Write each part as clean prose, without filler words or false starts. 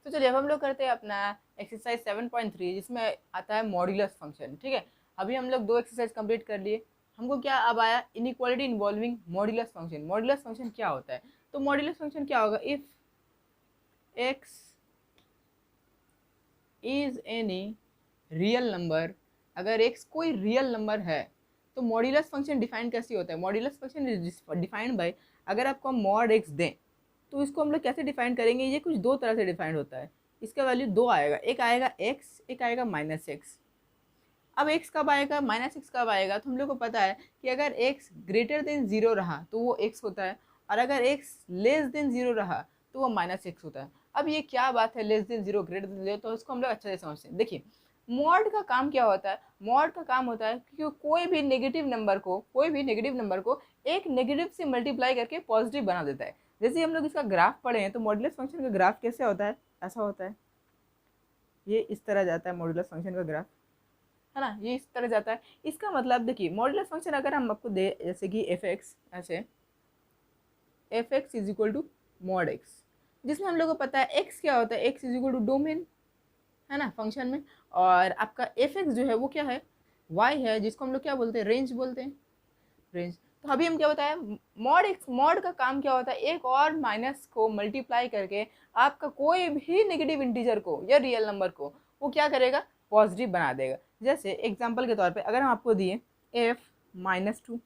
तो चलिए अब हम लोग करते हैं अपना एक्सरसाइज 7.3 जिसमें आता है मॉड्यूलस फंक्शन। ठीक है, अभी हम लोग 2 एक्सरसाइज कंप्लीट कर लिए। हमको क्या अब आया, inequality involving modulus function. Modulus function क्या होता है? तो मॉड्यूलस फंक्शन क्या होगा, if x is any real number, अगर एक्स कोई रियल नंबर है तो मॉड्यूलस फंक्शन डिफाइन कैसे होता है? Modulus function is defined by, अगर आपको हम मॉड एक्स दें तो इसको हम लोग कैसे डिफाइन करेंगे? ये कुछ दो तरह से डिफाइंड होता है। इसका वैल्यू दो आएगा, एक आएगा एक्स, एक आएगा माइनस एक्स। अब एक्स कब आएगा, माइनस एक्स कब आएगा? तो हम लोग को पता है कि अगर एक्स ग्रेटर देन जीरो रहा तो वो एक्स होता है, और अगर एक्स लेस देन जीरो रहा तो वो माइनस एक्स होता है। अब ये क्या बात है, less than zero greater than zero? तो इसको हम लोग अच्छे से समझते हैं। देखिए, मॉड का काम क्या होता है? मॉड का काम होता है कि कोई भी नेगेटिव नंबर को एक नेगेटिव से मल्टीप्लाई करके पॉजिटिव बना देता है। जैसे हम लोग इसका ग्राफ पढ़े हैं तो मॉड्यूलस फंक्शन का ग्राफ कैसे होता है? ऐसा होता है, ये इस तरह जाता है मॉड्यूलस फंक्शन का ग्राफ, है ना, ये इस तरह जाता है। इसका मतलब देखिए, मॉड्यूलस फंक्शन अगर हम आपको दे जैसे कि एफ एक्स, ऐसे F x is equal to mod X, जिसमें हम लोग को पता है एक्स क्या होता है, x is equal to domain, है ना, फंक्शन में। और आपका एफ एक्स जो है वो क्या है, वाई है, जिसको हम लोग क्या बोलते हैं, रेंज बोलते हैं, रेंज। तो अभी हम क्या बताया, मॉड एक्स, मॉड का काम क्या होता है, एक और माइनस को मल्टीप्लाई करके आपका कोई भी नेगेटिव इंटीजर को या रियल नंबर को वो क्या करेगा, पॉजिटिव बना देगा। जैसे एग्जांपल के तौर पे अगर हम आपको दिए एफ माइनस टू,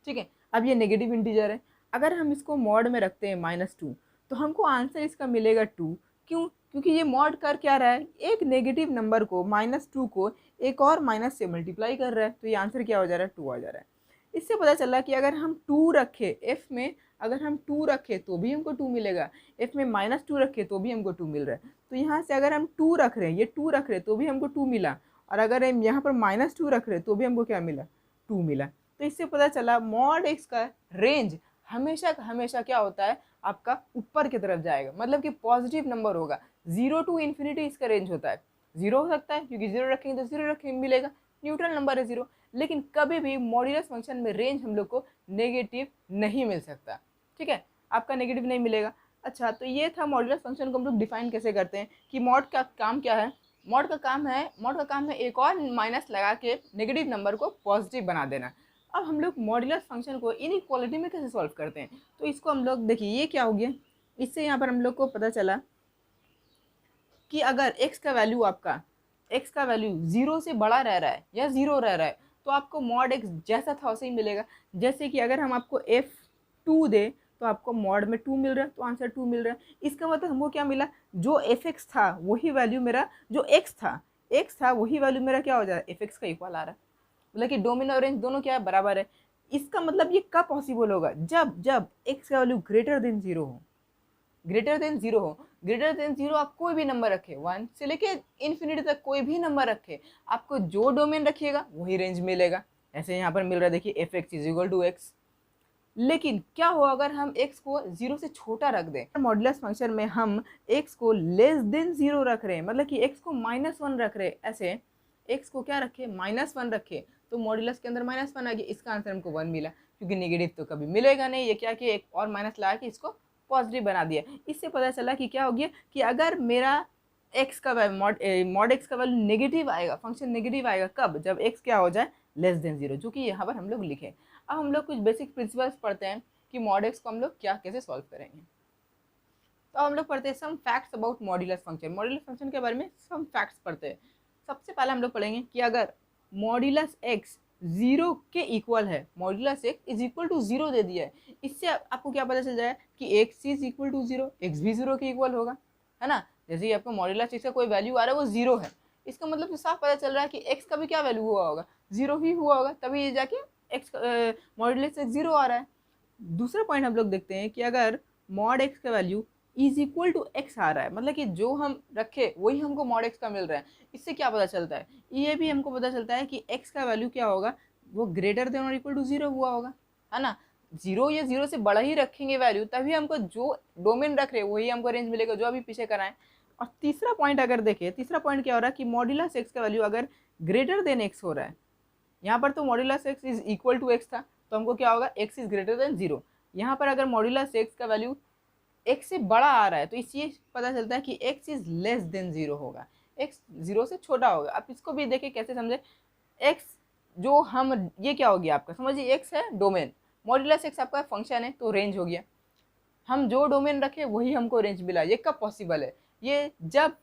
ठीक है, अब ये नेगेटिव इंटीजर है, अगर हम इसको मॉड में रखते हैं माइनस टू तो हमको आंसर इसका मिलेगा टू। क्यों? क्योंकि ये मॉड कर क्या रहा है, एक नेगेटिव नंबर को माइनस टू को एक और माइनस से मल्टीप्लाई कर रहा है, तो ये आंसर क्या हो जा रहा है, टू आ जा रहा है। इससे पता चला कि अगर हम टू रखें एफ में, अगर हम टू रखें तो भी हमको टू मिलेगा, एफ में माइनस टू रखें तो भी हमको टू मिल रहा है। तो यहाँ से अगर हम टू रख रहे हैं, ये टू रख रहे हैं तो भी हमको टू मिला, और अगर हम यहाँ पर माइनस टू रख रहे हैं तो भी हमको क्या मिला, टू मिला। तो इससे पता चला मॉड एक्स का रेंज हमेशा हमेशा क्या होता है, आपका ऊपर की तरफ जाएगा, मतलब कि पॉजिटिव नंबर होगा। जीरो टू इन्फिनिटी इसका रेंज होता है। जीरो हो सकता है क्योंकि जीरो रखेंगे तो जीरो रखेंगे मिलेगा, न्यूट्रल नंबर है जीरो। लेकिन कभी भी मॉड्यूलस फंक्शन में रेंज हम लोग को नेगेटिव नहीं मिल सकता, ठीक है, आपका नेगेटिव नहीं मिलेगा। अच्छा, तो ये था मॉड्यूलस फंक्शन को हम लोग डिफाइन कैसे करते हैं कि मॉड का काम क्या है। मॉड का काम है एक और माइनस लगा के नेगेटिव नंबर को पॉजिटिव बना देना। अब हम लोग मॉड्यूलस फंक्शन को इनइक्वालिटी में कैसे सॉल्व करते हैं? तो इसको हम लोग देखिए, ये क्या हो गया, इससे यहाँ पर हम लोग को पता चला कि अगर x का वैल्यू जीरो से बड़ा रह रहा है या जीरो रह रहा है तो आपको मॉड x जैसा था वैसे ही मिलेगा। जैसे कि अगर हम आपको f2 दे तो आपको मॉड में 2 मिल रहा है, तो आंसर 2 मिल रहा है। इसका मतलब हमको क्या मिला, जो fx था वही वैल्यू मेरा, जो x था वही वैल्यू मेरा क्या हो जा रहा है, fx का इक्वल आ रहा है। मतलब कि डोमेन और रेंज दोनों क्या है, बराबर है। इसका मतलब ये कब पॉसिबल होगा, जब जब x का वैल्यू ग्रेटर देन जीरो हो, ग्रेटर देन जीरो आप कोई भी नंबर रखे, वन से लेके इन्फिनिटी तक कोई भी नंबर रखे, आपको जो डोमेन रखिएगा वही रेंज मिलेगा। ऐसे यहाँ पर मिल रहा है, देखिए f x is equal to x. लेकिन क्या हो अगर हम x को जीरो से छोटा रख दें, मॉड्यूलस फंक्शन में हम x को लेस देन जीरो रख रहे हैं, मतलब कि x को माइनस वन रख रहे हैं, ऐसे x को क्या रखे, माइनस वन रखे, तो मॉड्यूलस के अंदर माइनस वन आ गया, इसका आंसर हमको वन मिला। क्योंकि नेगेटिव तो कभी मिलेगा नहीं, ये क्या कि एक और माइनस लगा के इसको पॉजिटिव बना दिया। इससे पता चला कि क्या हो गया कि अगर मेरा एक्स का मॉड एक्स का वैल्यू नेगेटिव आएगा, फंक्शन नेगेटिव आएगा कब, जब एक्स क्या हो जाए, लेस देन जीरो, जो कि यहाँ पर हम लोग लिखे। अब हम लोग कुछ बेसिक प्रिंसिपल्स पढ़ते हैं कि मॉड एक्स को हम लोग क्या कैसे सॉल्व करेंगे। तो हम लोग पढ़ते हैं some facts about modulus function. Modulus function के बारे में सम फैक्ट्स पढ़ते हैं। सबसे पहले हम लोग पढ़ेंगे कि अगर मॉड्यूलस एक्स जीरो के इक्वल है, modulus x is equal to zero दे दिया है, इससे आपको क्या पता चल जाए कि x is equal to zero, x भी जीरो के इक्वल होगा, है ना। जैसे कि आपको मॉड्यूलस एक्स का कोई वैल्यू आ रहा है वो जीरो है, इसका मतलब तो साफ पता चल रहा है कि एक्स का भी क्या वैल्यू हुआ होगा, जीरो ही हुआ होगा, तभी ये जाके एक्स मॉड्यूलस एक्स जीरो आ रहा है। दूसरा पॉइंट हम लोग देखते हैं कि अगर मॉड एक्स का value is equal to x आ रहा है, मतलब कि जो हम रखे वही हमको मॉड एक्स का मिल रहा है, इससे क्या पता चलता है, ये भी हमको पता चलता है कि एक्स का वैल्यू क्या होगा, वो ग्रेटर देन और इक्वल टू जीरो हुआ होगा, है ना। जीरो या जीरो से बड़ा ही रखेंगे वैल्यू, तभी हमको जो डोमेन रख रहे हैं वही हमको रेंज मिलेगा, जो अभी पीछे कराएं। और तीसरा पॉइंट अगर देखें, तीसरा पॉइंट क्या हो रहा है कि मॉड्यूलस एक्स का वैल्यू अगर ग्रेटर देन एक्स हो रहा है, यहाँ पर तो modulus x is equal to x था, तो हमको क्या होगा, x is greater than zero. यहाँ पर अगर मॉड्यूलस एक्स का वैल्यू x से बड़ा आ रहा है तो इससे पता चलता है कि x इज लेस देन 0 होगा, x 0 से छोटा होगा। अब इसको भी देखिए कैसे समझे, x जो हम, ये क्या हो गया आपका, समझिए x है डोमेन, मॉड्यूलस x आपका फंक्शन है तो रेंज हो गया। हम जो डोमेन रखे वही हमको रेंज मिला। ये कब पॉसिबल है, ये जब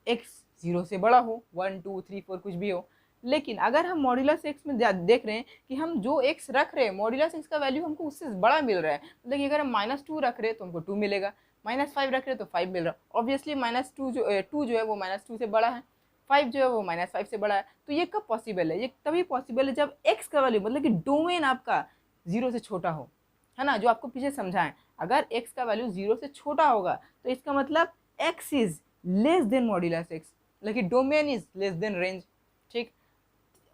x 0 से बड़ा हो, 1 2 3 4 कुछ भी हो। लेकिन अगर हम मॉड्यूलस x में देख रहे हैं कि हम जो x रख रहे हैं मॉड्यूलस x का वैल्यू हमको उससे बड़ा मिल रहा है, मतलब कि अगर हम -2 रख रहे हैं तो हमको 2 मिलेगा, -5 रख रहे हैं तो 5 मिल रहा है। ऑब्वियसली -2 जो है वो -2 से बड़ा है, 5 जो है वो -5 से बड़ा है। तो ये कब पॉसिबल है, ये तभी पॉसिबल है जब x का वैल्यू, मतलब कि डोमेन आपका 0 से छोटा हो, है ना, जो आपको पीछे समझाएं। अगर x का वैल्यू 0 से छोटा होगा तो इसका मतलब x is less then modulus x, लेकिन domain is less then range. ठीक,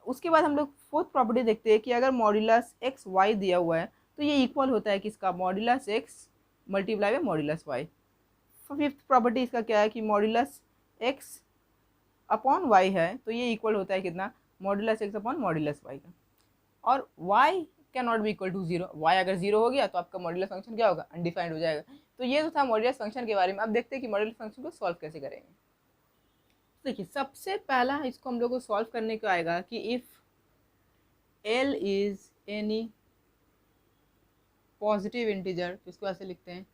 उसके बाद हम लोग फोर्थ प्रॉपर्टी देखते हैं कि अगर मॉड्यूलस एक्स वाई दिया हुआ है तो ये इक्वल होता है किसका, modulus x multiply by modulus y. Fifth property इसका क्या है कि मॉड्यूलस एक्स अपॉन वाई है तो ये इक्वल होता है कितना, modulus x upon modulus y का। और y can not be equal to 0, y अगर 0 हो गया तो आपका मॉड्यूलस फंक्शन क्या होगा, अनडिफाइंड हो जाएगा। तो ये तो था मॉड्यूलस फंक्शन के बारे में। अब देखते हैं कि मॉड्यूलस फंक्शन को सॉल्व कैसे करेंगे। देखिए सबसे पहला इसको हम लोग को सॉल्व करने को आएगा कि if L is any positive integer, तो इसको ऐसे लिखते हैं,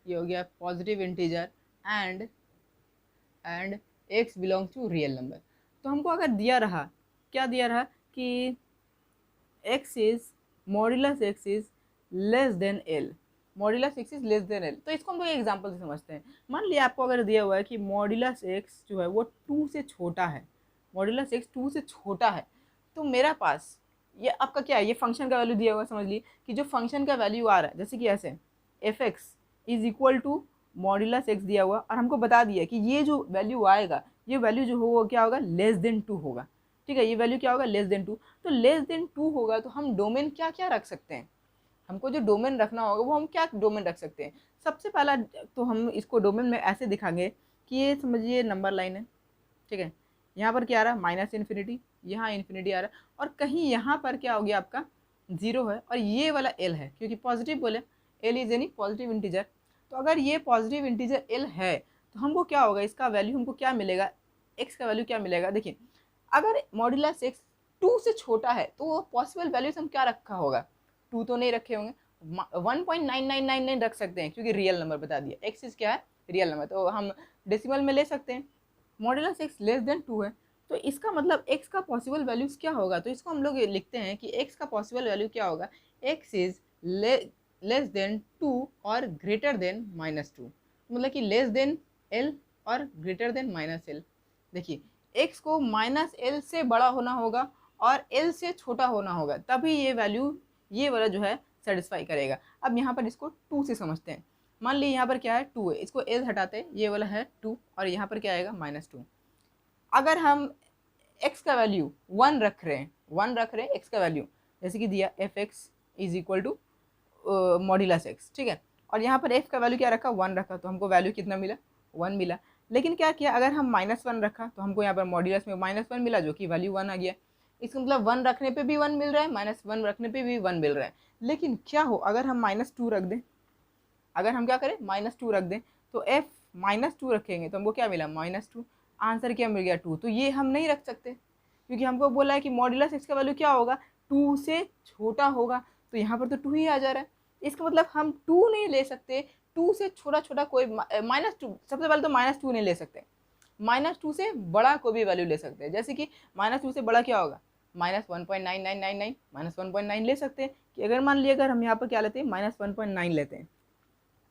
ये हो गया positive integer and x belongs to real number. तो हमको अगर दिया रहा, क्या दिया रहा कि x is modulus x is less then l, modulus x is less then l। तो इसको हम लोग एग्जांपल से समझते हैं। मान लिया आपको अगर दिया हुआ है कि मॉड्यूलस x जो है वो 2 से छोटा है, मॉड्यूलस x 2 से छोटा है, तो मेरा पास ये आपका क्या है, ये फंक्शन का वैल्यू दिया हुआ है। समझ लीजिए कि जो फंक्शन का वैल्यू आ रहा है, जैसे कि ऐसे F x is equal to modulus x दिया हुआ, और हमको बता दिया कि ये जो वैल्यू आएगा, ये वैल्यू जो होगा क्या होगा, लेस देन 2 होगा। ठीक है, ये वैल्यू क्या होगा, लेस देन 2। तो लेस देन 2 होगा तो हम डोमेन क्या क्या रख सकते हैं, हमको जो डोमेन रखना होगा वो हम क्या डोमेन रख सकते हैं। सबसे पहला तो हम इसको डोमेन में ऐसे दिखाएंगे कि ये समझिए नंबर लाइन है, ठीक है, यहाँ पर क्या आ रहा है माइनस इन्फिनिटी, यहाँ इन्फिनिटी आ रहा है, और कहीं यहाँ पर क्या हो गया आपका 0 है, और ये वाला एल है क्योंकि पॉजिटिव बोले, L is any positive integer. तो अगर ये पॉजिटिव इंटीजर एल है तो हमको क्या होगा, इसका वैल्यू हमको क्या मिलेगा, एक्स का वैल्यू क्या मिलेगा। देखिए अगर मॉड्यूलस एक्स 2 से छोटा है तो वो पॉसिबल वैल्यूज हम क्या रखा होगा, 2 तो नहीं रखे होंगे, 1.9999 रख सकते हैं क्योंकि रियल नंबर बता दिया, एक्स इज क्या है, रियल नंबर, तो हम डेसिमल में ले सकते हैं। मॉड्यूलस एक्स लेस देन 2 है तो इसका मतलब x का पॉसिबल वैल्यूज क्या होगा, तो इसको हम लोग लिखते हैं कि x का पॉसिबल वैल्यू क्या होगा, x इज लेस देन 2 और ग्रेटर देन -2, मतलब कि लेस देन l और ग्रेटर देन -l। देखिए x को -l से बड़ा होना होगा और l से छोटा होना होगा, तभी ये वैल्यू, ये वाला जो है सेटिस्फाई करेगा। अब यहाँ पर इसको 2 से समझते हैं। मान ली यहाँ पर क्या है 2 है, इसको l हटाते हैं, ये वाला है 2 और यहाँ पर क्या आएगा -2। अगर हम x का वैल्यू 1 रख रहे हैं, 1 रख रहे हैं x का वैल्यू, जैसे कि दिया f x is equal to modulus x, ठीक है, और यहाँ पर f का वैल्यू क्या रखा, 1 रखा, तो हमको वैल्यू कितना मिला, 1 मिला। लेकिन क्या किया, अगर हम -1 रखा तो हमको यहाँ पर मॉड्यूलस में -1 मिला जो कि वैल्यू 1 आ गया। इसका मतलब 1 रखने पे भी 1 मिल रहा है, -1 रखने पे भी 1 मिल रहा है। लेकिन क्या हो अगर हम -2 रख दें, अगर हम क्या करें -2 रख दें, तो f -2 रखेंगे तो हमको क्या मिला, -2, आंसर क्या मिल गया 2। तो ये हम नहीं रख सकते क्योंकि हमको बोला है कि मॉड्यूलस x का वैल्यू क्या होगा, 2 से छोटा होगा, तो यहाँ पर तो 2 ही आ जा रहा है। इसका मतलब हम 2 नहीं ले सकते, 2 से छोटा छोटा कोई -2, सबसे पहले तो -2 नहीं ले सकते, -2 से बड़ा कोई भी वैल्यू ले सकते हैं। जैसे कि -2 से बड़ा क्या होगा, -1.9999, -1.9 ले सकते हैं। कि अगर मान लिया अगर हम यहाँ पर क्या लेते हैं, -1.9 लेते हैं,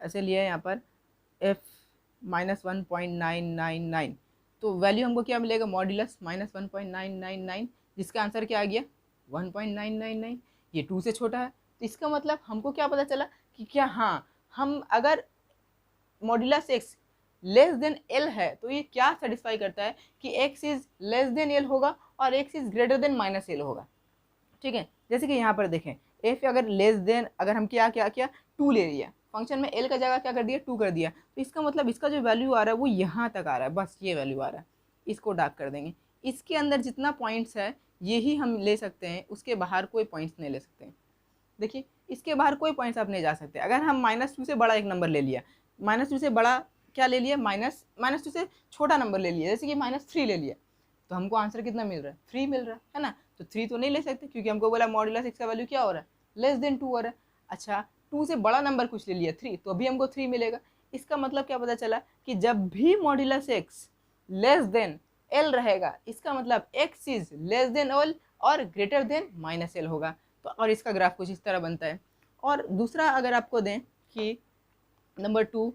ऐसे लिया है यहाँ पर f -1.999, तो वैल्यू हमको क्या मिलेगा, मॉड्यूलस -1.999, जिसका आंसर क्या आ गया 1.999। ये 2 से छोटा है, तो इसका मतलब हमको क्या पता चला कि क्या, हाँ, हम अगर modulus x less than l है तो ये क्या सेटिस्फाई करता है कि x is less then l होगा और x is greater then -l होगा। ठीक है, जैसे कि यहाँ पर देखें f अगर लेस देन, अगर हम क्या क्या किया 2 ले लिया, फंक्शन में l का जगह क्या कर दिया 2 कर दिया, तो इसका मतलब इसका जो वैल्यू आ रहा है वो यहाँ तक आ रहा है, बस ये वैल्यू आ रहा है, इसको डार्क कर देंगे। इसके अंदर जितना पॉइंट्स है यही हम ले सकते हैं, उसके बाहर कोई पॉइंट्स नहीं ले सकते हैं। देखिए इसके बाहर कोई पॉइंट्स आप नहीं जा सकते। अगर हम -2 से बड़ा एक नंबर ले लिया, माइनस टू से बड़ा क्या ले लिया, माइनस टू से छोटा नंबर ले लिया, जैसे कि -3 ले लिया, तो हमको आंसर कितना मिल रहा है, 3 मिल रहा है ना। तो 3 तो नहीं ले सकते क्योंकि हमको बोला मॉड्यूलस x का वैल्यू क्या हो रहा है, <2 हो रहा है। अच्छा 2 से बड़ा नंबर कुछ ले लिया 3, तो अभी हमको 3 मिलेगा। इसका मतलब क्या पता चला कि जब भी मॉड्यूलस x L रहेगा, इसका मतलब x इज L और ग्रेटर देन -L होगा। तो और इसका ग्राफ कुछ इस तरह बनता है। और दूसरा अगर आपको दें कि number 2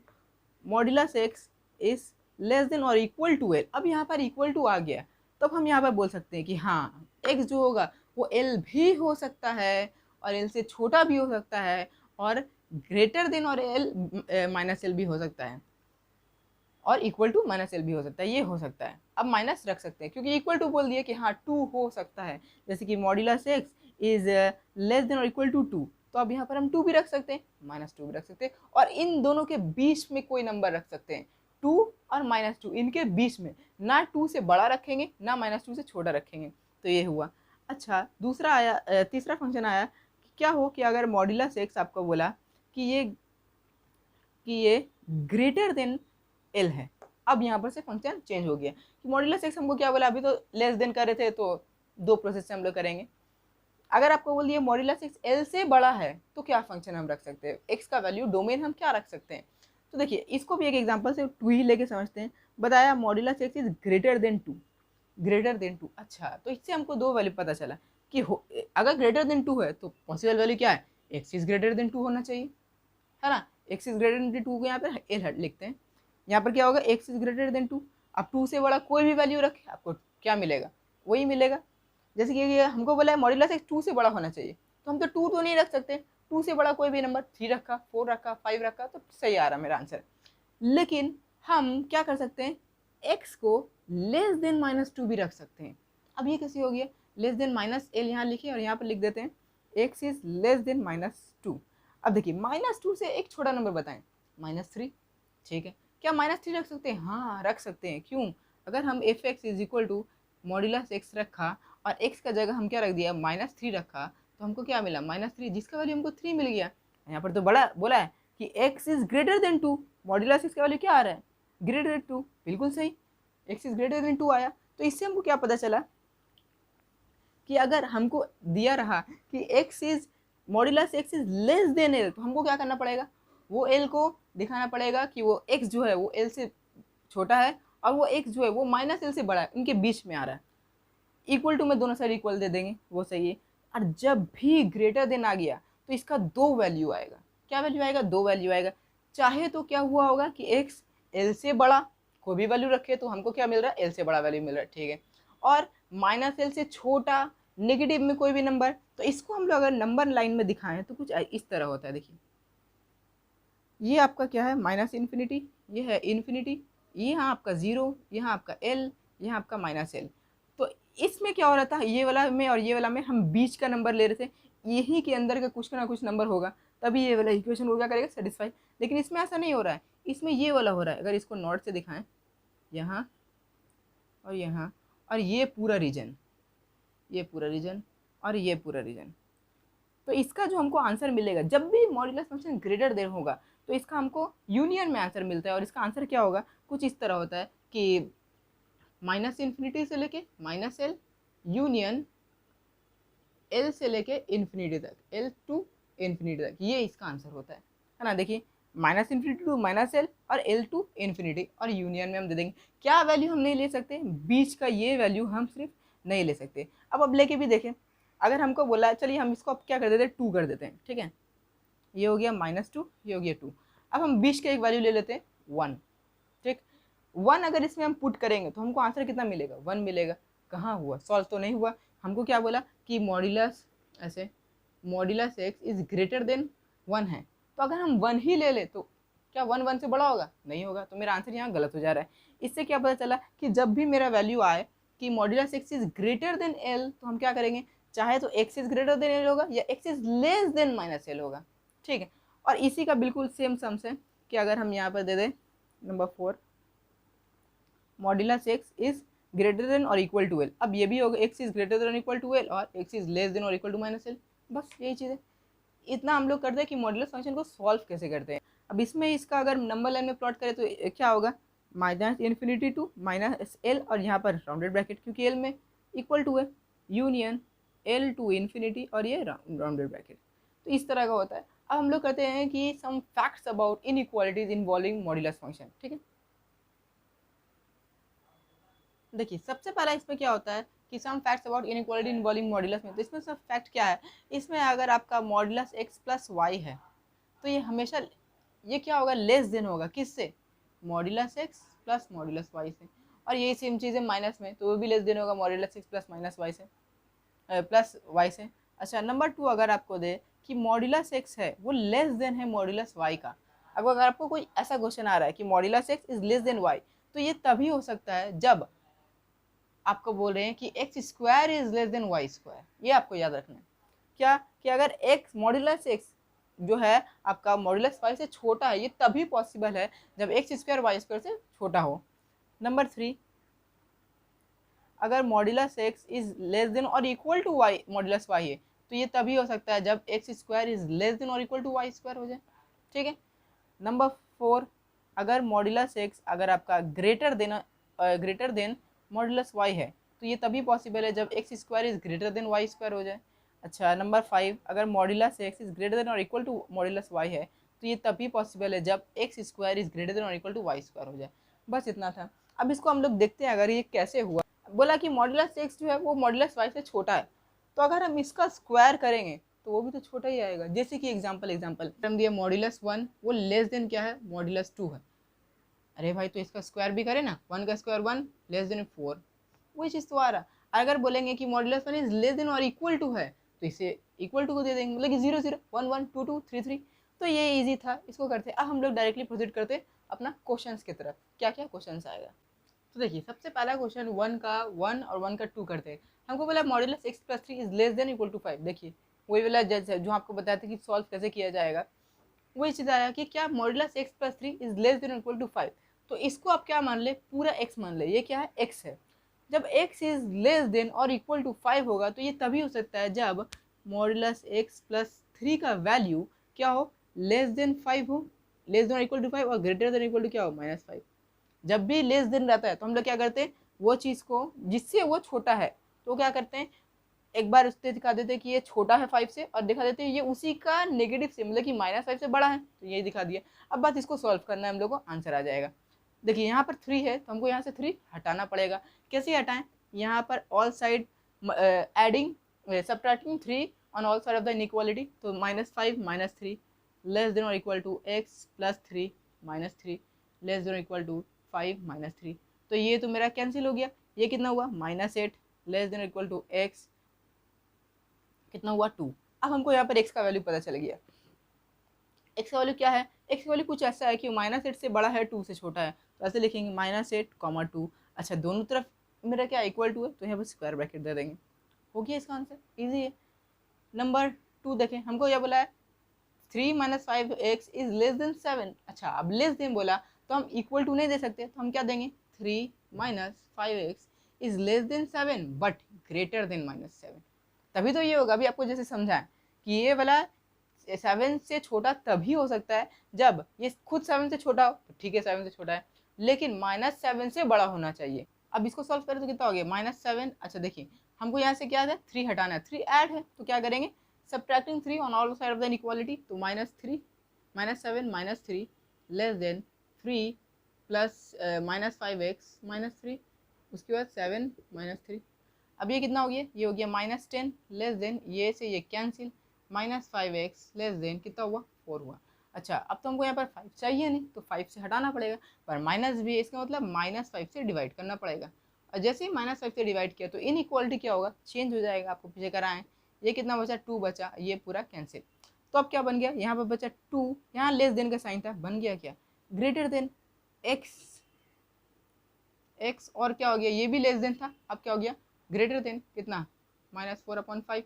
modulus x is < L। अब यहाँ पर इक्वल टू आ गया, तब हम यहाँ पर बोल सकते हैं कि हाँ x जो होगा वो L भी हो सकता है और L से छोटा भी हो सकता है और ग्रेटर देन और L भी हो सकता है और इक्वल टू -L भी हो सकता है, ये हो सकता है। अब माइनस रख सकते हैं क्योंकि इक्वल टू बोल दिए कि हाँ 2 हो सकता है, जैसे कि मॉड्यूलस x इज <2। तो अब यहाँ पर हम 2 भी रख सकते हैं, -2 भी रख सकते हैं और इन दोनों के बीच में कोई नंबर रख सकते हैं, 2 और -2 इनके बीच में, ना 2 से बड़ा रखेंगे ना -2 से छोटा रखेंगे। तो ये हुआ। अच्छा दूसरा आया, तीसरा फंक्शन आया कि क्या हो कि अगर मॉड्यूलस x आपको बोला कि ये ग्रेटर देन L है। अब यहाँ पर से फंक्शन चेंज हो गया कि मॉड्यूलस x हमको क्या बोला, अभी तो लेस देन कर रहे थे तो दो प्रोसेस से हम लोग करेंगे। अगर आपको बोल दिया मॉड्यूलस x L से बड़ा है तो क्या फंक्शन हम रख सकते हैं, x का वैल्यू डोमेन हम क्या रख सकते हैं। तो देखिए इसको भी एक एग्जांपल से 2 ही लेके समझते हैं। बताया modulus x is greater then 2। अच्छा तो इससे हमको दो वैल्यू पता चला कि अगर ग्रेटर देन 2 है तो पॉसिबल वैल्यू क्या है, x इज ग्रेटर देन 2 होना चाहिए, है ना। x इज ग्रेटर देन 2 को यहाँ पर L लिखते हैं। यहाँ पर क्या होगा, x इज ग्रेटर देन 2। अब 2 से बड़ा कोई भी वैल्यू रखे आपको क्या मिलेगा, वही मिलेगा। जैसे कि हमको बोला है मॉड्यूलस x 2 से बड़ा होना चाहिए, तो हम तो 2 तो नहीं रख सकते, 2 से बड़ा कोई भी नंबर 3 रखा, 4 रखा, 5 रखा तो सही आ रहा मेरा आंसर। लेकिन हम क्या कर सकते हैं, x को <-2 भी रख सकते हैं। अब ये कैसे हो गया, -L यहाँ लिखे और यहाँ पर लिख देते हैं x इज <-2। अब देखिए -2 से एक छोटा नंबर बताएं, -3। ठीक है, क्या -3 रख सकते हैं, हाँ रख सकते हैं। क्यों, अगर हम f(x) is equal to modulus x रखा और x का जगह हम क्या रख दिया -3 रखा, तो हमको क्या मिला -3, जिसका वैल्यू हमको 3 मिल गया। यहाँ पर तो बड़ा बोला है कि x is greater then 2, modulus x का वैल्यू क्या आ रहा है, ग्रेटर देन 2, बिल्कुल सही, x इज ग्रेटर देन 2 आया। तो इससे हमको क्या पता चला कि अगर हमको दिया रहा कि x is modulus x is less then L, तो हमको क्या करना पड़ेगा, वो L को दिखाना पड़ेगा कि वो x जो है वो L से छोटा है और वो x जो है वो -L से बड़ा है, इनके बीच में आ रहा है। इक्वल टू में दोनों साइड इक्वल दे देंगे, वो सही है। और जब भी ग्रेटर देन आ गया तो इसका 2 वैल्यू आएगा, क्या वैल्यू आएगा, 2 वैल्यू आएगा। चाहे तो क्या हुआ होगा कि x L से बड़ा कोई भी वैल्यू रखे तो हमको क्या मिल रहा है, L से बड़ा वैल्यू मिल रहा है, ठीक है। और -L से छोटा नेगेटिव में कोई भी नंबर, तो इसको हम लोग अगर नंबर लाइन में दिखाएं तो कुछ इस तरह होता है। देखिए ये आपका क्या है, -∞, ये है इन्फिनिटी, ये यहाँ आपका 0, यहाँ आपका L, यहाँ आपका -L। तो इसमें क्या हो रहा था, ये वाला में और ये वाला में हम बीच का नंबर ले रहे थे, यही के अंदर का कुछ ना कुछ नंबर होगा तभी ये वाला इक्वेशन को क्या करेगा, सेटिस्फाई। लेकिन इसमें ऐसा नहीं हो रहा है, इसमें ये वाला हो रहा है। अगर इसको नोट से दिखाएं, यहाँ और यहाँ और ये पूरा रीजन, ये पूरा रीजन और ये पूरा रीजन, तो इसका जो हमको आंसर मिलेगा जब भी मॉड्यूलस फंक्शन ग्रेटर देन होगा तो इसका हमको यूनियन में आंसर मिलता है। और इसका आंसर क्या होगा, कुछ इस तरह होता है कि -∞ से लेके -L यूनियन L से लेके इन्फिनिटी तक, L टू इन्फिनिटी तक, ये इसका आंसर होता है ना। देखिए -∞ टू -L और L टू इन्फिनिटी और यूनियन में हम दे देंगे। क्या वैल्यू हम नहीं ले सकते, बीच का ये वैल्यू हम सिर्फ नहीं ले सकते। अब लेके भी देखें, अगर हमको बोला चलिए हम इसको अब क्या कर देते हैं, 2 कर देते हैं, ठीक है। ये हो गया -2, ये हो गया 2। अब हम बीच का एक वैल्यू ले लेते हैं 1, ठीक। 1 अगर इसमें हम पुट करेंगे तो हमको आंसर कितना मिलेगा, 1 मिलेगा। कहाँ हुआ, सॉल्व तो नहीं हुआ। हमको क्या बोला कि मॉड्यूलस ऐसे modulus x is greater then 1 है, तो अगर हम 1 ही ले ले तो क्या 1 से बड़ा होगा, नहीं होगा। तो मेरा आंसर यहाँ गलत हो जा रहा है। इससे क्या पता चला कि जब भी मेरा वैल्यू आए कि modulus x is greater then L, तो हम क्या करेंगे, चाहे तो x is greater then L होगा या x is less then -L होगा, ठीक है। और इसी का बिल्कुल सेम सम्स है कि अगर हम यहाँ पर दे दें number 4, modulus x is greater than और इक्वल टू L। अब ये भी होगा x इज ग्रेटर देन और इक्वल टू L और x इज लेस देन और इक्वल टू -L। बस यही चीज़ है। इतना हम लोग करते हैं कि मॉड्यूलस फंक्शन को सॉल्व कैसे करते हैं। अब इसमें इसका अगर नंबर लाइन में प्लॉट करें तो क्या होगा, minus infinity to minus L, और यहाँ पर राउंडेड ब्रैकेट क्योंकि एल में इक्वल टू है, यूनियन एल टू इन्फिनिटी और ये राउंडेड ब्रैकेट। तो इस तरह का होता है। अब हम लोग करते हैं कि some facts about inequalities involving modulus function. ठीक है, देखिए सबसे पहला इसमें क्या होता है कि some facts about inequality involving modulus में। तो इसमें सब फैक्ट क्या है, इसमें अगर आपका मॉड्यूलस एक्स प्लस वाई है तो ये हमेशा ये क्या होगा, लेस देन होगा किससे, modulus x plus modulus y से। और यही सेम चीज़ है माइनस में, तो वो भी लेस देन होगा modulus x plus minus y से, प्लस वाई से। अच्छा नंबर 2 अगर आपको दे कि मॉड्यूलस एक्स है वो लेस देन है मॉड्यूलस वाई का। अब अगर आपको कोई ऐसा क्वेश्चन आ रहा है कि modulus x is less than y, तो ये तभी हो सकता है जब आपको बोल रहे हैं कि x square is less than y square. ये आपको याद रखना है क्या, कि अगर एक्स मॉड्यूलस एक्स जो है आपका मॉड्यूलस वाई से छोटा है, ये तभी पॉसिबल है जब एक्स स्क्वायर वाई स्क्वायर से छोटा हो। नंबर 3 अगर modulus x is less than और equal to y modulus y है, तो ये तभी हो सकता है जब x square is less than और इक्वल टू वाई स्क्वायर हो जाए। ठीक है, नंबर 4 अगर मॉड्यूलस एक्स अगर आपका ग्रेटर देन मॉड्यूलस वाई है, तो ये तभी पॉसिबल है जब x square is greater than y square हो जाए। अच्छा नंबर 5 अगर modulus x is greater than और इक्वल टू मॉड्यूलस वाई है, तो ये तभी पॉसिबल है जब x square is greater than और इक्वल टू वाई स्क्वायर हो जाए। बस इतना था। अब इसको हम लोग देखते हैं अगर ये कैसे हुआ। बोला कि मॉड्यूलस एक्स जो है वो मॉड्यूलस वाई से छोटा है, तो अगर हम इसका स्क्वायर करेंगे तो वो भी तो छोटा ही आएगा। जैसे कि एग्जाम्पल हम दिया मॉड्यूलस 1 वो लेस देन क्या है, मॉड्यूलस 2 है। अरे भाई तो इसका स्क्वायर भी करें ना, 1 का स्क्वायर 1 लेस देन 4, वही चीज़ तो आ रहा। अगर बोलेंगे कि मॉड्यूलस 1 इज लेस देन और इक्वल टू है, तो इसे इक्वल टू को दे देंगे, मतलब कि 0 0 1 1 2 2 3 3। तो ये इजी था, इसको करते। अब हम लोग डायरेक्टली प्रोसीड करते अपना क्वेश्चंस की तरफ, क्या क्या क्वेश्चंस आएगा। तो देखिए सबसे पहला क्वेश्चन 1 का 1 और 1 का 2 करते हैं। हमको बोला modulus x plus 3 is less than equal to 5। देखिए वही वाला जज है जो आपको बताया था कि सॉल्व कैसे किया जाएगा। वही चीज़ आया कि क्या modulus x plus 3 is less than equal to 5। तो इसको आप क्या मान ले, पूरा x मान ले, ये क्या है x है। जब x इज लेस देन और इक्वल टू 5 होगा, तो ये तभी हो सकता है जब मॉड्यूलस x प्लस 3 का वैल्यू क्या हो, लेस देन 5 हो, लेस देन और इक्वल टू 5 और ग्रेटर देन इक्वल टू क्या हो, -5। जब भी लेस देन रहता है तो हम लोग क्या करते हैं, वो चीज़ को जिससे वो छोटा है तो क्या करते हैं, एक बार उससे दिखा देते हैं कि ये छोटा है 5 से, और दिखा देते हैं ये उसी का नेगेटिव से, मतलब कि -5 से बड़ा है, तो ये दिखा दिया। अब बात इसको सॉल्व करना है, हम लोग को आंसर आ जाएगा। देखिए यहाँ पर 3 है तो हमको यहाँ से 3 हटाना पड़ेगा। कैसे हटाएं, यहाँ पर all side adding subtracting 3 on all side of the inequality, तो -5 -3 लेस देन और equal to x plus 3 -3 less than और इक्वल टू 5 -3। तो ये तो मेरा कैंसिल हो गया, ये कितना हुआ -8 less than equal to x कितना हुआ 2। अब हमको यहाँ पर x का वैल्यू पता चल गया। x का वैल्यू क्या है, x का वैल्यू कुछ ऐसा है कि -8 से बड़ा है 2 से छोटा है, तो ऐसे लिखेंगे -8, 2। अच्छा दोनों तरफ मेरा क्या इक्वल टू है, तो यहाँ पर स्क्वायर ब्रैकेट दे देंगे, हो गया इसका आंसर, ईजी है। नंबर 2 देखें, हमको यह बोला है 3 - 5x इज लेस देन 7। अच्छा अब लेस देन बोला तो हम इक्वल टू नहीं दे सकते, तो हम क्या देंगे, 3 - 5x is less then 7 but greater than -7। तभी तो ये होगा, अभी आपको जैसे समझाएं कि ये वाला 7 से छोटा तभी हो सकता है जब ये खुद 7 से छोटा हो, तो ठीक है 7 से छोटा है, लेकिन -7 से बड़ा होना चाहिए। अब इसको सॉल्व करें तो कितना हो गया, -7। अच्छा देखिए हमको यहाँ से क्या है 3 हटाना है, 3 ऐड है, तो क्या करेंगे, subtracting 3 on all side of the inequality, तो -3 -7 -3 लेस देन 3 प्लस -5x -3, उसके बाद 7 -3। अब ये कितना हो गया, ये हो गया -10 लेस देन, ये से ये कैंसिल, -5x लेस देन कितना हुआ 4 हुआ। अच्छा अब तो हमको यहाँ पर 5 चाहिए नहीं, तो 5 से हटाना पड़ेगा, पर माइनस भी है, इसका मतलब -5 से डिवाइड करना पड़ेगा। और जैसे ही -5 से डिवाइड किया तो इनइक्वालिटी क्या होगा, चेंज हो जाएगा। आपको पीछे कराएं, ये कितना बचा 2 बचा, ये पूरा कैंसिल। तो अब क्या बन गया, यहाँ पर बचा 2, यहाँ लेस देन का साइन था, बन गया क्या, ग्रेटर देन x और क्या हो गया, ये भी लेस देन था, अब क्या हो गया ग्रेटर देन कितना, -4/5।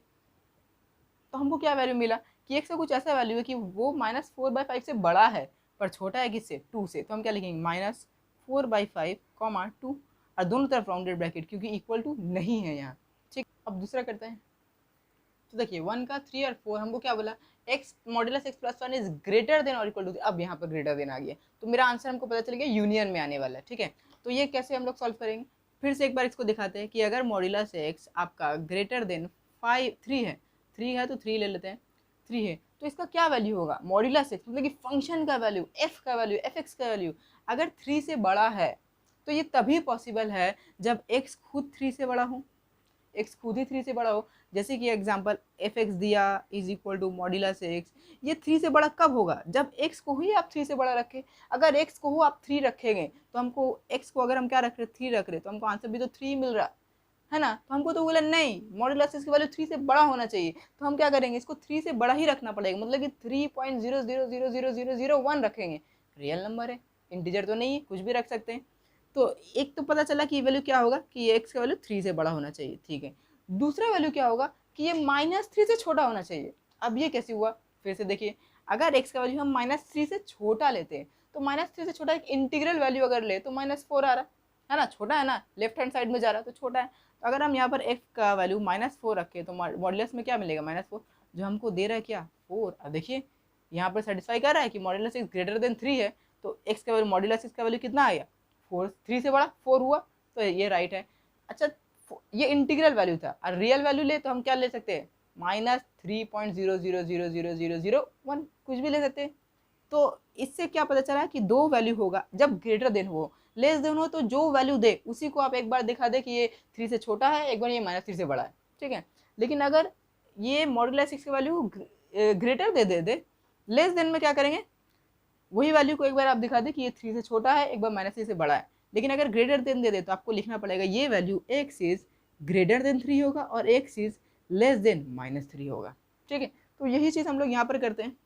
तो हमको क्या वैल्यू मिला कि x का कुछ ऐसा वैल्यू है कि वो -4/5 से बड़ा है पर छोटा है किससे, 2 से। तो हम क्या लिखेंगे, -4/5, 2, और दोनों तरफ राउंडेड ब्रैकेट क्योंकि इक्वल टू नहीं है यहाँ। ठीक, अब दूसरा करते हैं। तो देखिए 1 का 3 और 4 हमको क्या बोला, x modulus x plus one is greater than और इक्वल टू, अब यहाँ पर ग्रेटर देन आ गया, तो मेरा आंसर हमको पता चल गया यूनियन में आने वाला है। ठीक है, तो ये कैसे हम लोग सॉल्व करेंगे, फिर से एक बार इसको दिखाते हैं कि अगर मॉड्यूलस एक्स आपका ग्रेटर देन 3 है, 3 है तो 3 ले लेते हैं, 3 है तो इसका क्या वैल्यू होगा, मॉड्यूलस एक्स मतलब कि फंक्शन का वैल्यू, एफ का वैल्यू, एफ एक्स का वैल्यू अगर 3 से बड़ा है तो ये तभी पॉसिबल है जब एक्स खुद 3 से बड़ा हो, एक्स खुद ही 3 से बड़ा हो। जैसे कि एग्जांपल एफ एक्स दिया is equal to modulus x, ये 3 से बड़ा कब होगा, जब एक्स को ही आप 3 से बड़ा रखें। अगर एक्स को हो आप 3 रखेंगे तो हमको एक्स को अगर हम क्या रख रहे 3 रख रहे तो हमको आंसर भी तो 3 मिल रहा है ना, तो हमको तो बोला नहीं मॉड्यूलस एक्स की वैल्यू 3 से बड़ा होना चाहिए, तो हम क्या करेंगे इसको 3 से बड़ा ही रखना पड़ेगा, मतलब कि 3.00000001 रखेंगे। रियल नंबर है, इंटीजर तो नहीं है, कुछ भी रख सकते हैं। तो एक तो पता चला कि वैल्यू क्या होगा कि ये एक्स का वैल्यू 3 से बड़ा होना चाहिए। ठीक है, दूसरा वैल्यू क्या होगा कि ये -3 से छोटा होना चाहिए। अब ये कैसे हुआ, फिर से देखिए, अगर एक्स का वैल्यू हम -3 से छोटा लेते हैं तो -3 से छोटा एक इंटीग्रल वैल्यू अगर ले तो -4 आ रहा है ना, छोटा है ना, लेफ्ट हैंड साइड में जा रहा है तो छोटा है। तो अगर हम यहाँ पर एक्स का वैल्यू -4 रखें तो मॉड्यूलस में क्या मिलेगा -4, जो हमको दे रहा है क्या 4। अब देखिए यहाँ पर सेटिस्फाई कर रहा है कि मॉड्यूलस एक्स ग्रेटर देन 3 है, तो एक्स का वैल्यू मॉड्यूलस एक्स का वैल्यू कितना आया 4, 3 से बड़ा 4 हुआ, तो ये राइट है। अच्छा ये इंटीग्रल वैल्यू था, और रियल वैल्यू ले तो हम क्या ले सकते हैं -3.00000001 कुछ भी ले सकते हैं। तो इससे क्या पता चला कि दो वैल्यू होगा जब ग्रेटर देन हो, लेस देन हो तो जो वैल्यू दे उसी को आप एक बार दिखा दे कि ये 3 से छोटा है, एक बार ये -3 से बड़ा है। ठीक है, लेकिन अगर ये मॉड्यूलस एक्स की वैल्यू ग्रेटर दे लेस देन में क्या करेंगे, वही वैल्यू को एक बार आप दिखा दे कि ये 3 से छोटा है, एक बार -3 से बड़ा है। लेकिन अगर ग्रेटर देन दे दे तो आपको लिखना पड़ेगा ये value x is greater then 3 होगा और एक्स इज लेस देन -3 होगा। ठीक है, तो यही चीज़ हम लोग यहाँ पर करते हैं।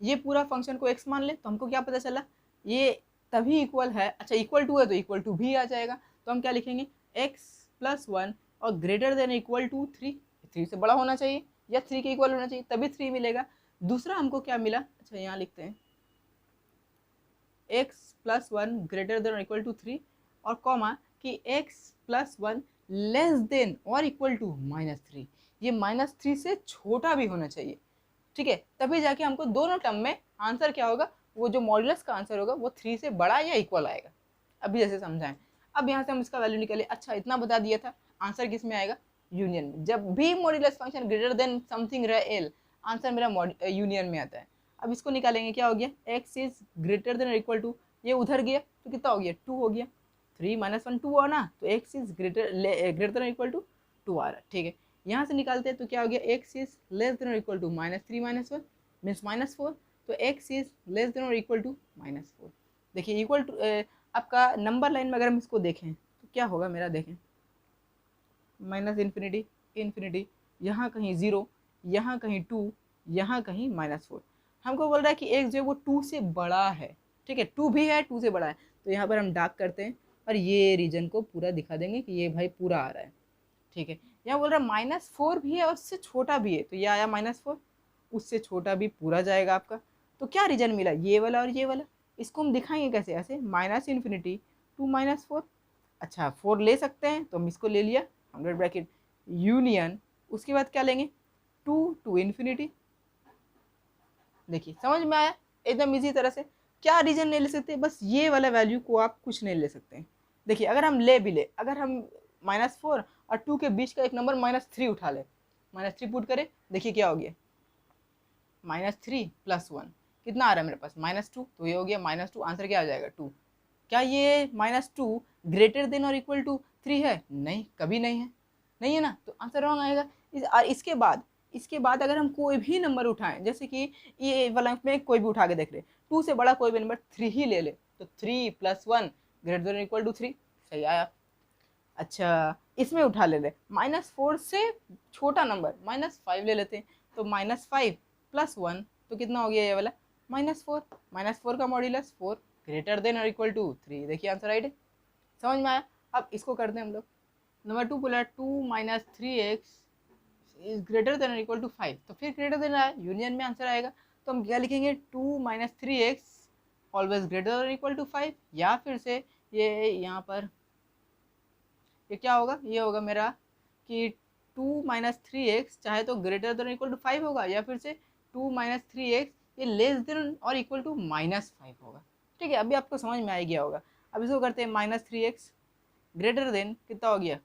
ये पूरा फंक्शन को एक्स मान ले तो हमको क्या पता चला, ये तभी इक्वल है, अच्छा इक्वल टू है तो इक्वल टू भी आ जाएगा, तो हम क्या लिखेंगे x+1 और ग्रेटर देन इक्वल टू 3, 3 से बड़ा होना चाहिए या 3 के इक्वल होना चाहिए तभी 3 मिलेगा। दूसरा हमको क्या मिला, अच्छा यहाँ लिखते हैं x+1 ग्रेटर देन और इक्वल टू 3 और कॉमा कि x+1 लेस देन और इक्वल टू -3, ये -3 से छोटा भी होना चाहिए। ठीक है, तभी जाके हमको दोनों टर्म में आंसर क्या होगा, वो जो मॉड्यूलस का आंसर होगा वो 3 से बड़ा या इक्वल आएगा। अभी जैसे समझाएं, अब यहाँ से हम इसका वैल्यू निकाले, अच्छा इतना बता दिया था, आंसर किस में आएगा यूनियन में। जब भी modulus function greater than something रहे एल, आंसर मेरा यूनियन में आता है। अब इसको निकालेंगे, क्या हो गया x is greater than equal to, ये उधर गया तो कितना हो गया 2 हो गया, 3 - 1 2 हुआ ना, तो x is greater than equal to 2 आ रहा है। ठीक है, यहाँ से निकालते हैं तो क्या हो गया x इज लेस देन और इक्वल टू -3 - 1 मीन्स -4, तो x इज लेस देन और इक्वल टू -4। देखिए इक्वल टू आपका नंबर लाइन में अगर हम इसको देखें तो क्या होगा मेरा, देखें -∞, इन्फिनिटी, यहाँ कहीं 0, यहाँ कहीं 2, यहाँ कहीं -4। हमको बोल रहा है कि x जो है वो 2 से बड़ा है। ठीक है, 2 भी है 2 से बड़ा है, तो यहाँ पर हम डार्क करते हैं और ये रीजन को पूरा दिखा देंगे कि ये भाई पूरा आ रहा है। ठीक है, यहाँ बोल रहा है -4 भी है और उससे छोटा भी है, तो ये आया -4, उससे छोटा भी पूरा जाएगा आपका। तो क्या रीजन मिला, ये वाला और ये वाला। इसको हम दिखाएंगे कैसे, ऐसे -∞ टू -4, अच्छा 4 ले सकते हैं तो हम इसको ले लिया 100 ब्रैकेट यूनियन, उसके बाद क्या लेंगे 2 टू इन्फिनिटी। देखिए समझ में आया एकदम इजी तरह से। क्या रीजन नहीं ले सकते, बस ये वाला वैल्यू को आप कुछ नहीं ले सकते हैं। देखिए अगर हम ले भी ले, अगर हम -4 और 2 के बीच का एक नंबर -3 उठा ले, -3 पुट करें, देखिए क्या हो गया -3 + 1 कितना आ रहा है मेरे पास -2, तो ये हो गया -2, आंसर क्या आ जाएगा 2। क्या ये -2 ग्रेटर देन और इक्वल टू 3 है, नहीं कभी नहीं है, नहीं है ना, तो आंसर रॉन्ग आएगा। इसके बाद अगर हम कोई भी नंबर उठाएं, जैसे कि ये वाला में कोई भी उठा के देख रहे 2 से बड़ा कोई भी नंबर 3 ही ले ले, तो 3 + 1 ग्रेटर देन इक्वल टू 3, सही आया। अच्छा इसमें उठा ले -4 से छोटा नंबर -5 ले लेते हैं, तो -5 + 1 तो कितना हो गया ये वाला -4, -4 का मॉड्यूलस 4 ग्रेटर देन और इक्वल टू 3। देखिए आंसर राइट है, समझ में आया। अब इसको करते हैं हम लोग, नंबर 2 बोला 2 - 3x इज ग्रेटर देन और इक्वल टू 5, तो फिर ग्रेटर देन आया, यूनियन में आंसर आएगा। तो हम क्या लिखेंगे 2 - 3x ऑलवेज ग्रेटर और इक्वल टू 5, या फिर से ये यहाँ पर ये क्या होगा, ये होगा मेरा कि 2 माइनस थ्री एक्स चाहे तो ग्रेटर देन इक्वल टू 5 होगा, या फिर से 2 माइनस थ्री एक्स ये लेस देन और इक्वल टू -5 होगा। ठीक है, अभी आपको समझ में आ गया होगा। अब इसको करते हैं -3x ग्रेटर देन कितना हो गया,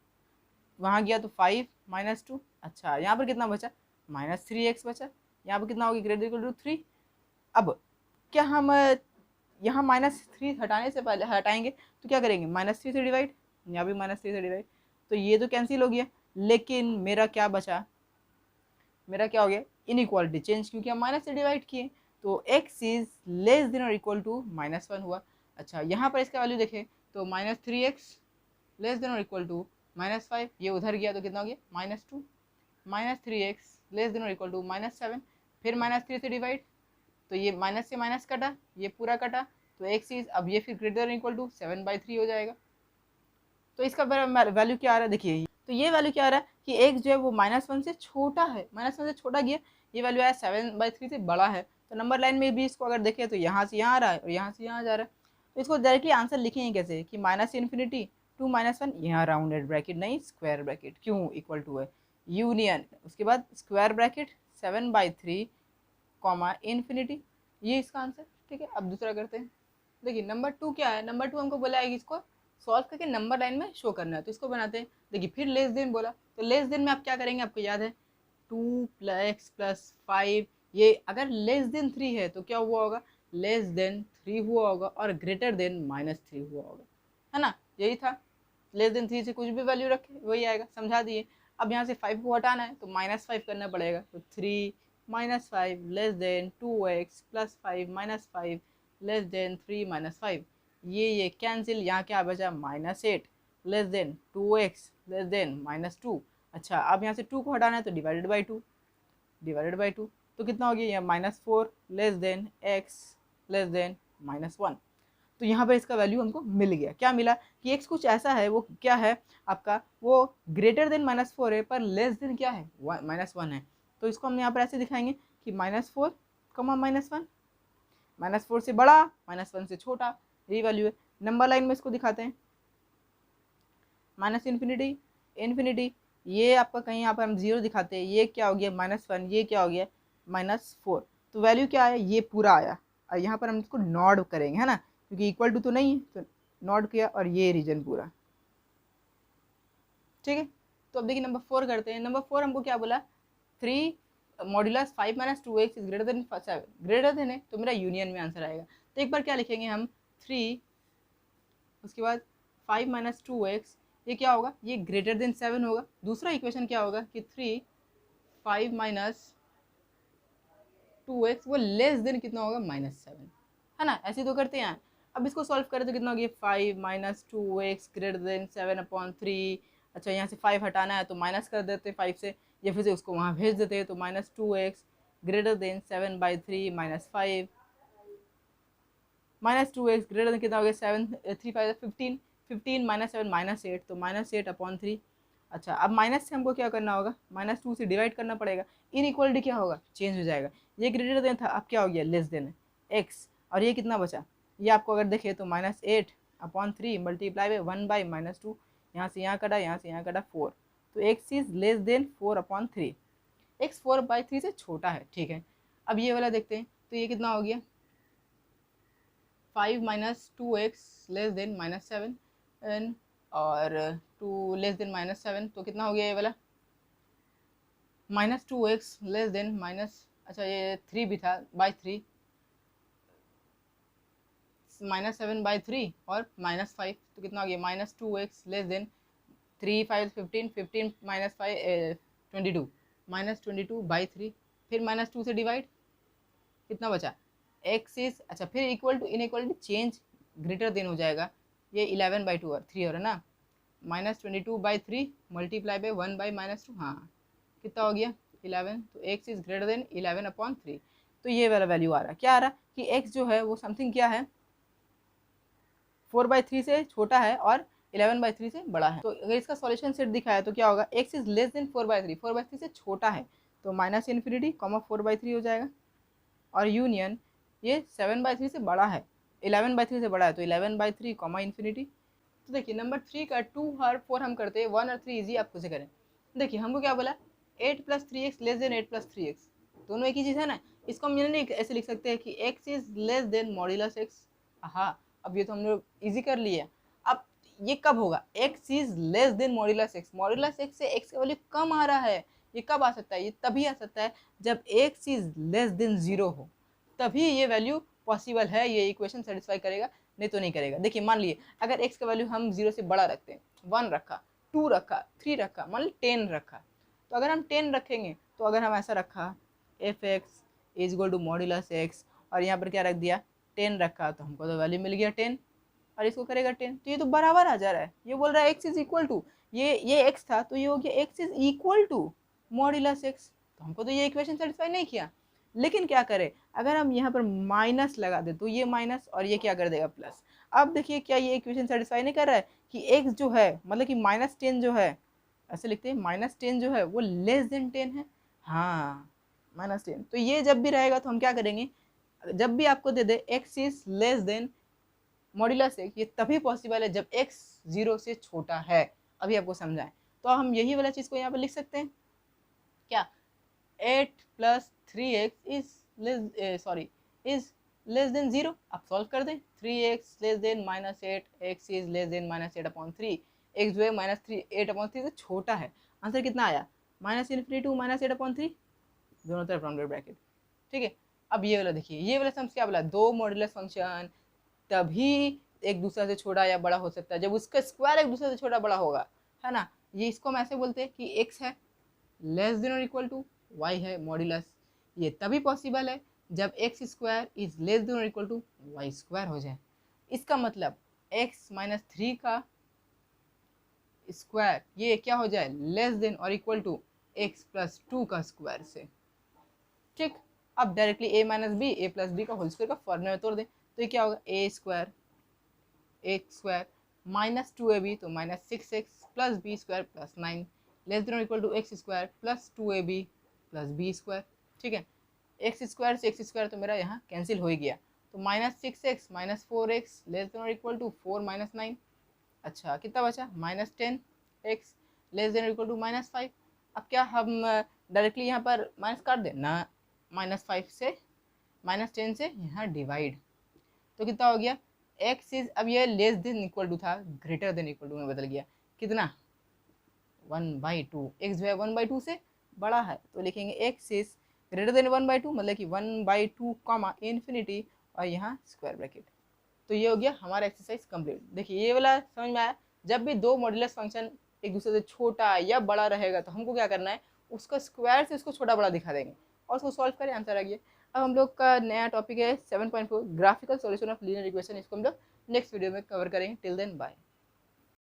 वहाँ गया तो 5 -2, अच्छा यहाँ पर कितना बचा, -3x बचा, यहाँ पर कितना होगी ग्रेटर इक्वल टू 3। अब क्या हम यहाँ -3 हटाने से पहले हटाएंगे तो क्या करेंगे, -3 से डिवाइड, यहाँ भी -3 से डिवाइड, तो ये तो कैंसिल हो गया, लेकिन मेरा क्या बचा, मेरा क्या हो गया इनइक्वालिटी चेंज, क्योंकि हम माइनस से डिवाइड किए, तो x इज लेस देन और इक्वल टू -1 हुआ। अच्छा यहाँ पर इसका वैल्यू देखें तो -3x लेस देन और इक्वल टू -5, ये उधर गया तो कितना हो गया -2, -3x लेस देन और इक्वल टू -7, फिर -3 से डिवाइड, तो ये माइनस से माइनस कटा, ये पूरा कटा, तो x इज अब ये फिर ग्रेटर देन इक्वल टू 7/3 हो जाएगा। तो इसका वैल्यू क्या आ रहा है देखिए, तो ये वैल्यू क्या आ रहा है कि x जो है वो -1 से छोटा है, -1 से छोटा गया, ये वैल्यू आया 7/3 से बड़ा है। तो नंबर लाइन में भी इसको अगर देखें तो यहाँ से यहाँ आ रहा है और यहाँ से यहाँ जा रहा है, तो इसको डायरेक्टली आंसर लिखेंगे कैसे कि -∞ टू -1, यहाँ राउंडेड ब्रैकेट नहीं स्क्वायर ब्रैकेट, क्यों इक्वल टू है यूनियन, उसके बाद स्क्वायर ब्रैकेट 7/3 कॉमा इन्फिनिटी, ये इसका आंसर। ठीक है, अब दूसरा करते हैं। देखिए नंबर 2 क्या है, नंबर 2 हमको बोला है कि इसको सॉल्व करके नंबर लाइन में शो करना है, तो इसको बनाते हैं। देखिए फिर लेस देन बोला, तो लेस देन में आप क्या करेंगे, आपको याद है 2 + x + 5, ये अगर लेस देन 3 है तो क्या हुआ होगा, लेस देन 3 हुआ होगा और ग्रेटर देन -3 हुआ होगा, है ना, यही था। लेस देन 3 से कुछ भी वैल्यू रखे वही आएगा, समझा दिए। अब यहाँ से 5 को हटाना है तो -5 करना पड़ेगा, तो 3 -5 less than 2x + 5 -5 less than 3 -5, ये कैंसिल, यहाँ क्या बचा -8 less then 2x less than -2। अच्छा अब यहाँ से 2 को हटाना है तो डिवाइडेड बाई 2, तो कितना हो गया यहाँ -4 less than x less than -1। तो यहाँ पर इसका वैल्यू हमको मिल गया, क्या मिला कि x कुछ ऐसा है, वो क्या है आपका, वो ग्रेटर देन -4 है पर लेस देन क्या है -1 है। तो इसको हम यहाँ पर ऐसे दिखाएंगे कि -4 -1, -4 से बड़ा -1 से छोटा, यही वैल्यू है। नंबर लाइन में इसको दिखाते हैं, ∞, ये आपका कहीं यहाँ पर हम 0 दिखाते हैं, ये क्या हो गया -1, ये क्या हो गया -4, तो वैल्यू क्या आया, ये पूरा आया। और यहाँ पर हम इसको नॉट करेंगे, है ना, क्योंकि इक्वल टू तो नहीं है, तो नॉट किया और ये रीजन पूरा। ठीक है, तो अब देखिए नंबर 4 करते हैं। नंबर 4 हमको क्या बोला, 3 modulus 5 - 2x is greater then 7, greater than है तो मेरा यूनियन में आंसर आएगा। तो एक बार क्या लिखेंगे हम 3, उसके बाद 5 - 2x, ये क्या होगा, ये ग्रेटर देन 7 होगा। दूसरा इक्वेशन क्या होगा कि 3 5 - 2x वो लेस देन कितना होगा -7, है ना, ऐसे तो करते हैं। अब इसको सॉल्व करें तो कितना हो गया 5 - 2x ग्रेटर देन 7/3। अच्छा यहाँ से 5 हटाना है तो माइनस कर देते हैं 5 से, या फिर से उसको वहाँ भेज देते हैं, तो -2x greater than 7/3 -5, -2x greater than कितना हो गया 7 3 5 15, 15 - 7 -8, तो -8/3। अच्छा अब माइनस से हमको क्या करना होगा, -2 से डिवाइड करना पड़ेगा, इनइक्वालिटी क्या होगा चेंज हो जाएगा, ये ग्रेटर देन था अब क्या हो गया लेस देन x, और ये कितना बचा, ये आपको अगर देखें तो -8/3 मल्टीप्लाई बाई 1/-2, यहाँ से यहाँ कटा, यहाँ से यहाँ कटा 4, तो x is less then 4/3, x 4/3 से छोटा है। ठीक है, अब ये वाला देखते हैं, तो ये कितना हो गया 5 - 2x लेस देन -7 और 2 लेस देन -7, तो कितना हो गया ये वाला -2x लेस देन अच्छा ये 3 भी था /3 -7/3 और -5, तो कितना हो गया -2x लेस देन 3 5 15 15 -5 22 -22/3, फिर -2 से डिवाइड, कितना बचा x इज, अच्छा फिर equal to inequality change greater than हो जाएगा, ये 11/2 और 3 हो रहा है ना, -22/3 मल्टीप्लाई बाई 1/-2, हाँ कितना हो गया 11, तो x इज ग्रेटर देन 11/3। तो ये वाला वैल्यू आ रहा है, क्या आ रहा कि x जो है वो समथिंग क्या है 4/3 से छोटा है और 11/3 से बड़ा है। तो अगर इसका सॉल्यूशन सेट दिखाया तो क्या होगा, x इज लेस देन 4/3, 4/3 से छोटा है तो -∞, 4/3 हो जाएगा, और यूनियन ये 7/3 से बड़ा है, 11/3 से बड़ा है तो 11/3, इन्फिनिटी। तो देखिए नंबर 3 का 2 और 4 हम करते हैं, 1 और 3 इजी आप खुद से करें। देखिए हमको क्या बोला, 8+3x लेस देन 8+3x, दोनों एक ही चीज़ है ना। इसको हम ये नहीं ऐसे लिख सकते हैं कि x is less then modulus x। हाँ, अब ये तो हम लोग ईजी कर लिए। अब ये कब होगा, x is less then modulus x, modulus x से x का वैल्यू कम आ रहा है। ये कब आ सकता है, ये तभी आ सकता है जब x इज लेस देन 0 हो, तभी ये वैल्यू पॉसिबल है, ये इक्वेशन सेटिस्फाई करेगा, नहीं तो नहीं करेगा। देखिए मान लिए अगर x का वैल्यू हम 0 से बड़ा रखते हैं, 1 रखा, 2 रखा, 3 रखा, मान ली 10 रखा, तो अगर हम 10 रखेंगे तो अगर हम ऐसा रखा f x is equal to modulus x और यहाँ पर क्या रख दिया 10 रखा, तो हमको तो वैल्यू मिल गया 10 और इसको करेगा 10, तो ये तो बराबर आ जा रहा है। ये बोल रहा है एक्स इज इक्वल टू, ये एक्स था तो ये हो गया x is equal to modulus x, तो हमको तो ये इक्वेशन सेटिस्फाई नहीं किया। लेकिन क्या करें, अगर हम यहाँ पर माइनस लगा दे तो ये माइनस और ये क्या कर देगा प्लस। अब देखिए क्या ये इक्वेशन सेटिस्फाई नहीं कर रहा है कि x जो है मतलब कि -10 जो है, ऐसे लिखते हैं -10 जो है वो लेस देन 10 है। हाँ -10, तो ये जब भी रहेगा तो हम क्या करेंगे, जब भी आपको दे दे x is less then modulus x, ये तभी पॉसिबल है जब x 0 से छोटा है। अभी आपको समझाएं तो हम यही वाला चीज़ को यहाँ पर लिख सकते हैं क्या, 8+3x इज लेस देन 0। आप सॉल्व कर दें, 3x less than -8, x is less then -8/3, x जो है -8/3 से छोटा है। आंसर कितना आया, -∞ टू -8/3, दोनों तरफ राउंडेड ब्रैकेट। ठीक है, अब ये वाला देखिए, ये वाला सम्स क्या बोला, दो मॉड्यूलस फंक्शन तभी एक दूसरे से छोटा या बड़ा हो सकता है जब उसका स्क्वायर एक दूसरे से छोटा बड़ा होगा, है ना। ये इसको हम ऐसे बोलते हैं कि x है लेस देन और इक्वल टू y है मॉड्यूलस, ये तभी पॉसिबल है जब x square is less than और इक्वल टू वाई स्क्वायर हो जाए। इसका मतलब x-3 का स्क्वायर ये क्या हो जाए, लेस देन और इक्वल टू x+2 का स्क्वायर से। ठीक, अब डायरेक्टली a-b का होल स्क्वायर का फॉर्मूला में तोड़ दें तो ये क्या होगा, a स्क्वायर -2ab तो -6x plus b square plus 9 less than और equal to x square plus 2ab plus b square. ठीक है, एक्स स्क्वायर से एक्स स्क्वायर तो मेरा यहाँ कैंसिल हो ही गया, तो -6x -4x लेस देन और इक्वल टू 4 - 9। अच्छा कितना बचा, -10x लेस देन और इक्वल टू -5। अब क्या हम डायरेक्टली यहाँ पर माइनस काट दें ना, -5 से -10 से यहाँ डिवाइड, तो कितना हो गया x इज, अब ये लेस देन इक्वल टू था, ग्रेटर देन इक्वल टू में बदल गया, कितना 1/2, x जो है 1/2 से बड़ा है तो लिखेंगे x इज ग्रेटर देन 1/2 मतलब कि 1/2 कॉमा इन्फिनिटी और यहाँ स्क्वायर ब्रैकेट। तो ये हो गया हमारा एक्सरसाइज कंप्लीट। देखिए ये वाला समझ में आया, जब भी दो मॉड्यूलस फंक्शन एक दूसरे से छोटा या बड़ा रहेगा तो हमको क्या करना है, उसका स्क्वायर से उसको छोटा बड़ा दिखा देंगे और उसको सॉल्व करें, आंसर आ गया। अब हम लोग का नया टॉपिक है 7.4 graphical solution of linear equation, इसको हम लोग नेक्स्ट वीडियो में कवर करेंगे। Till then bye.